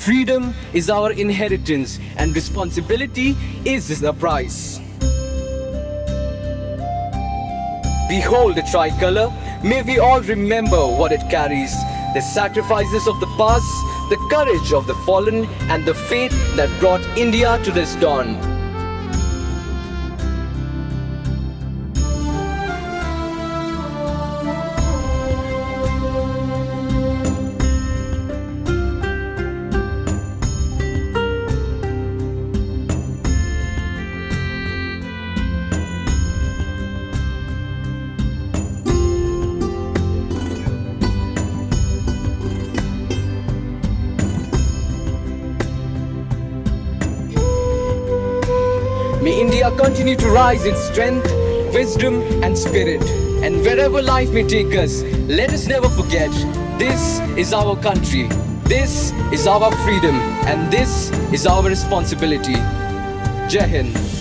Freedom is our inheritance and responsibility is the price. Behold the tricolor, may we all remember what it carries. The sacrifices of the past, the courage of the fallen, and the faith that brought India to this dawn. May India continue to rise in strength, wisdom and spirit. And wherever life may take us, let us never forget, this is our country, this is our freedom, and this is our responsibility. Jai Hind.